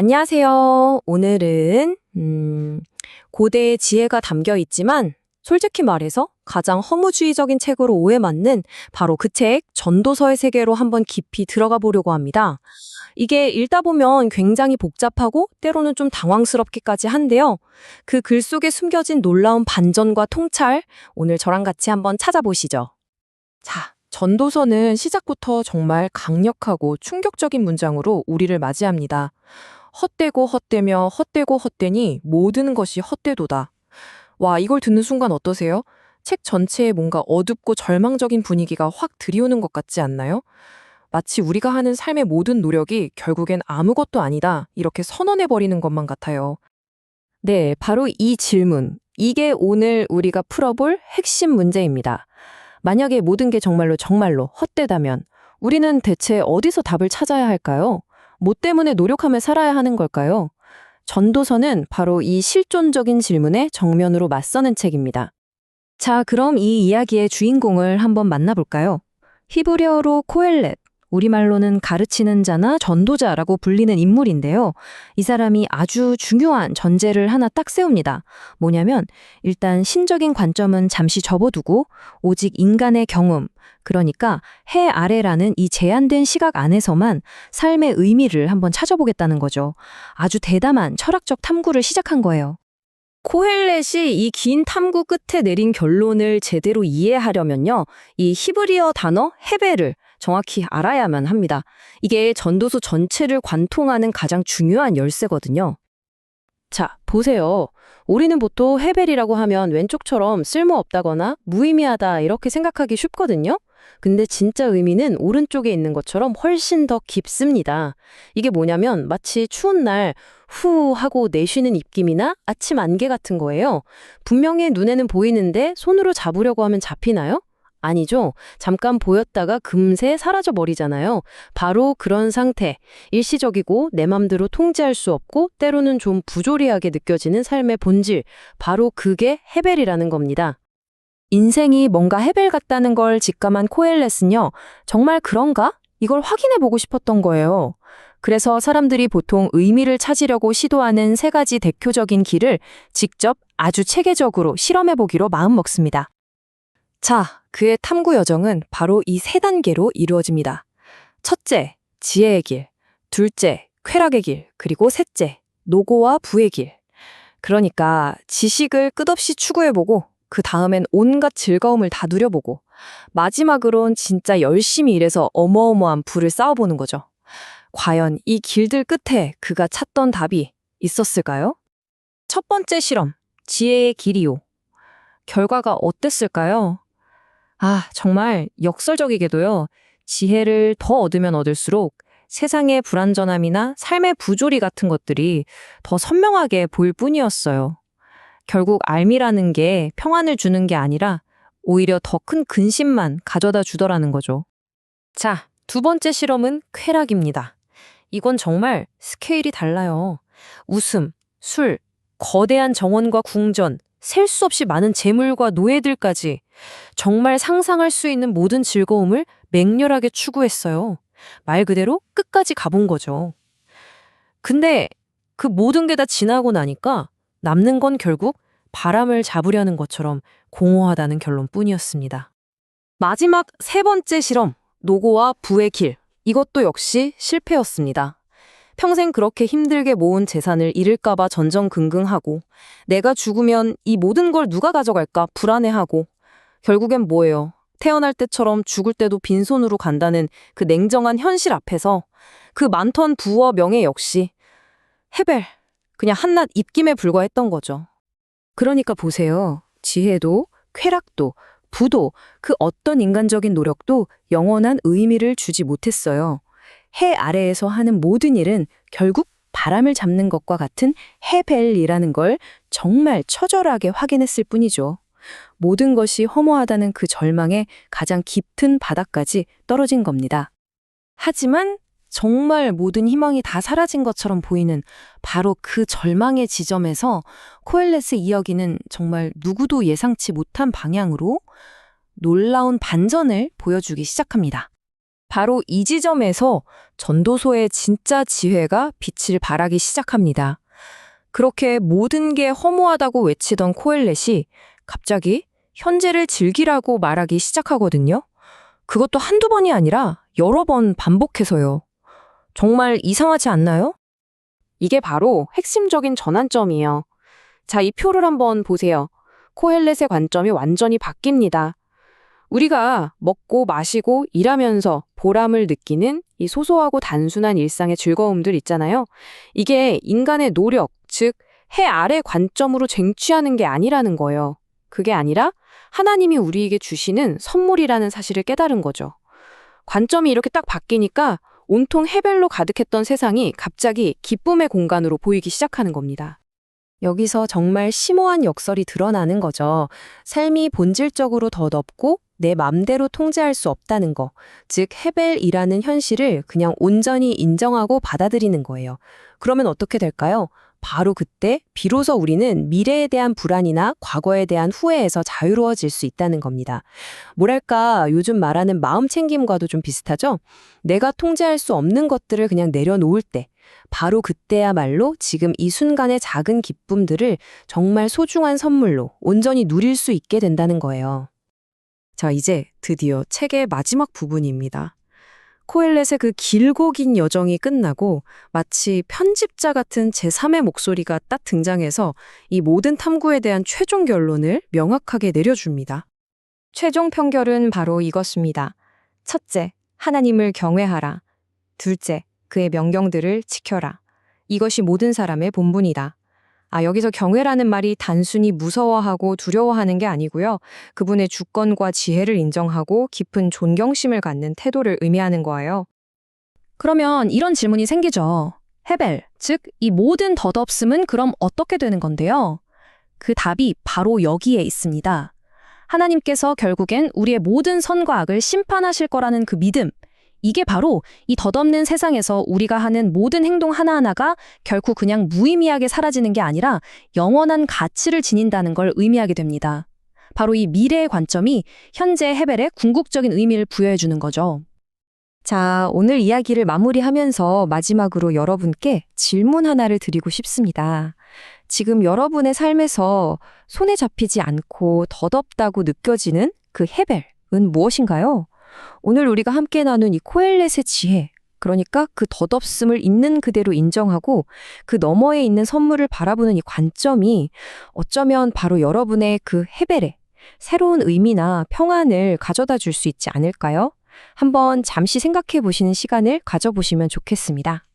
안녕하세요. 오늘은 고대의 지혜가 담겨 있지만 솔직히 말해서 가장 허무주의적인 책으로 오해받는 바로 그 책 전도서의 세계로 한번 깊이 들어가 보려고 합니다. 이게 읽다 보면 굉장히 복잡하고 때로는 좀 당황스럽기까지 한데요. 그 글 속에 숨겨진 놀라운 반전과 통찰, 오늘 저랑 같이 한번 찾아보시죠. 자, 전도서는 시작부터 정말 강력하고 충격적인 문장으로 우리를 맞이합니다. 헛되고 헛되며 헛되고 헛되니 모든 것이 헛되도다. 와, 이걸 듣는 순간 어떠세요? 책 전체에 뭔가 어둡고 절망적인 분위기가 확 들이오는 것 같지 않나요? 마치 우리가 하는 삶의 모든 노력이 결국엔 아무것도 아니다, 이렇게 선언해버리는 것만 같아요. 네, 바로 이 질문. 이게 오늘 우리가 풀어볼 핵심 문제입니다. 만약에 모든 게 정말로 헛되다면 우리는 대체 어디서 답을 찾아야 할까요? 뭐 때문에 노력하며 살아야 하는 걸까요? 전도서는 바로 이 실존적인 질문에 정면으로 맞서는 책입니다. 자, 그럼 이 이야기의 주인공을 한번 만나볼까요? 히브리어로 코엘렛, 우리말로는 가르치는 자나 전도자라고 불리는 인물인데요. 이 사람이 아주 중요한 전제를 하나 딱 세웁니다. 뭐냐면 일단 신적인 관점은 잠시 접어두고 오직 인간의 경험, 그러니까 해 아래라는 이 제한된 시각 안에서만 삶의 의미를 한번 찾아보겠다는 거죠. 아주 대담한 철학적 탐구를 시작한 거예요. 코헬렛이 이 긴 탐구 끝에 내린 결론을 제대로 이해하려면요, 이 히브리어 단어 헤벨을 정확히 알아야만 합니다. 이게 전도서 전체를 관통하는 가장 중요한 열쇠거든요. 자, 보세요. 우리는 보통 헤벨이라고 하면 왼쪽처럼 쓸모없다거나 무의미하다 이렇게 생각하기 쉽거든요. 근데 진짜 의미는 오른쪽에 있는 것처럼 훨씬 더 깊습니다. 이게 뭐냐면 마치 추운 날 후 하고 내쉬는 입김이나 아침 안개 같은 거예요. 분명히 눈에는 보이는데 손으로 잡으려고 하면 잡히나요? 아니죠. 잠깐 보였다가 금세 사라져 버리잖아요. 바로 그런 상태. 일시적이고 내 맘대로 통제할 수 없고 때로는 좀 부조리하게 느껴지는 삶의 본질. 바로 그게 헤벨이라는 겁니다. 인생이 뭔가 헤벨 같다는 걸 직감한 코엘렛은요, 정말 그런가? 이걸 확인해 보고 싶었던 거예요. 그래서 사람들이 보통 의미를 찾으려고 시도하는 세 가지 대표적인 길을 직접 아주 체계적으로 실험해 보기로 마음먹습니다. 자, 그의 탐구 여정은 바로 이 세 단계로 이루어집니다. 첫째, 지혜의 길. 둘째, 쾌락의 길. 그리고 셋째, 노고와 부의 길. 그러니까 지식을 끝없이 추구해보고 그 다음엔 온갖 즐거움을 다 누려보고 마지막으론 진짜 열심히 일해서 어마어마한 부를 쌓아보는 거죠. 과연 이 길들 끝에 그가 찾던 답이 있었을까요? 첫 번째 실험, 지혜의 길이요. 결과가 어땠을까요? 아, 정말 역설적이게도요. 지혜를 더 얻으면 얻을수록 세상의 불완전함이나 삶의 부조리 같은 것들이 더 선명하게 보일 뿐이었어요. 결국 알미라는 게 평안을 주는 게 아니라 오히려 더 큰 근심만 가져다 주더라는 거죠. 자, 두 번째 실험은 쾌락입니다. 이건 정말 스케일이 달라요. 웃음, 술, 거대한 정원과 궁전, 셀 수 없이 많은 재물과 노예들까지 정말 상상할 수 있는 모든 즐거움을 맹렬하게 추구했어요. 말 그대로 끝까지 가본 거죠. 근데 그 모든 게 다 지나고 나니까 남는 건 결국 바람을 잡으려는 것처럼 공허하다는 결론뿐이었습니다. 마지막 세 번째 실험, 노고와 부의 길. 이것도 역시 실패였습니다. 평생 그렇게 힘들게 모은 재산을 잃을까봐 전전긍긍하고 내가 죽으면 이 모든 걸 누가 가져갈까 불안해하고 결국엔 뭐예요? 태어날 때처럼 죽을 때도 빈손으로 간다는 그 냉정한 현실 앞에서 그 많던 부와 명예 역시 헤벨, 그냥 한낱 입김에 불과했던 거죠. 그러니까 보세요. 지혜도, 쾌락도, 부도, 그 어떤 인간적인 노력도 영원한 의미를 주지 못했어요. 해 아래에서 하는 모든 일은 결국 바람을 잡는 것과 같은 헤벨이라는 걸 정말 처절하게 확인했을 뿐이죠. 모든 것이 허무하다는 그 절망의 가장 깊은 바닥까지 떨어진 겁니다. 하지만 정말 모든 희망이 다 사라진 것처럼 보이는 바로 그 절망의 지점에서 코엘렛의 이야기는 정말 누구도 예상치 못한 방향으로 놀라운 반전을 보여주기 시작합니다. 바로 이 지점에서 전도서의 진짜 지혜가 빛을 발하기 시작합니다. 그렇게 모든 게 허무하다고 외치던 코엘렛이 갑자기 현재를 즐기라고 말하기 시작하거든요. 그것도 한두 번이 아니라 여러 번 반복해서요. 정말 이상하지 않나요? 이게 바로 핵심적인 전환점이에요. 자, 이 표를 한번 보세요. 코헬렛의 관점이 완전히 바뀝니다. 우리가 먹고 마시고 일하면서 보람을 느끼는 이 소소하고 단순한 일상의 즐거움들 있잖아요. 이게 인간의 노력, 즉 해 아래 관점으로 쟁취하는 게 아니라는 거예요. 그게 아니라 하나님이 우리에게 주시는 선물이라는 사실을 깨달은 거죠. 관점이 이렇게 딱 바뀌니까 온통 해별로 가득했던 세상이 갑자기 기쁨의 공간으로 보이기 시작하는 겁니다. 여기서 정말 심오한 역설이 드러나는 거죠. 삶이 본질적으로 더 넓고 내 맘대로 통제할 수 없다는 거, 즉 헤벨이라는 현실을 그냥 온전히 인정하고 받아들이는 거예요. 그러면 어떻게 될까요? 바로 그때 비로소 우리는 미래에 대한 불안이나 과거에 대한 후회에서 자유로워질 수 있다는 겁니다. 뭐랄까 요즘 말하는 마음 챙김과도 좀 비슷하죠? 내가 통제할 수 없는 것들을 그냥 내려놓을 때 바로 그때야말로 지금 이 순간의 작은 기쁨들을 정말 소중한 선물로 온전히 누릴 수 있게 된다는 거예요. 자, 이제 드디어 책의 마지막 부분입니다. 코엘렛의 그 길고 긴 여정이 끝나고 마치 편집자 같은 제3의 목소리가 딱 등장해서 이 모든 탐구에 대한 최종 결론을 명확하게 내려줍니다. 최종 평결은 바로 이것입니다. 첫째, 하나님을 경외하라. 둘째, 그의 명령들을 지켜라. 이것이 모든 사람의 본분이다. 여기서 경외라는 말이 단순히 무서워하고 두려워하는 게 아니고요. 그분의 주권과 지혜를 인정하고 깊은 존경심을 갖는 태도를 의미하는 거예요. 그러면 이런 질문이 생기죠. 헤벨, 즉 이 모든 덧없음은 그럼 어떻게 되는 건데요? 그 답이 바로 여기에 있습니다. 하나님께서 결국엔 우리의 모든 선과 악을 심판하실 거라는 그 믿음, 이게 바로 이 덧없는 세상에서 우리가 하는 모든 행동 하나하나가 결코 그냥 무의미하게 사라지는 게 아니라 영원한 가치를 지닌다는 걸 의미하게 됩니다. 바로 이 미래의 관점이 현재 헤벨에 궁극적인 의미를 부여해 주는 거죠. 자, 오늘 이야기를 마무리하면서 마지막으로 여러분께 질문 하나를 드리고 싶습니다. 지금 여러분의 삶에서 손에 잡히지 않고 덧없다고 느껴지는 그 헤벨은 무엇인가요? 오늘 우리가 함께 나눈 이 코엘렛의 지혜, 그러니까 그 덧없음을 있는 그대로 인정하고 그 너머에 있는 선물을 바라보는 이 관점이 어쩌면 바로 여러분의 그 헤벨에 새로운 의미나 평안을 가져다 줄 수 있지 않을까요? 한번 잠시 생각해 보시는 시간을 가져보시면 좋겠습니다.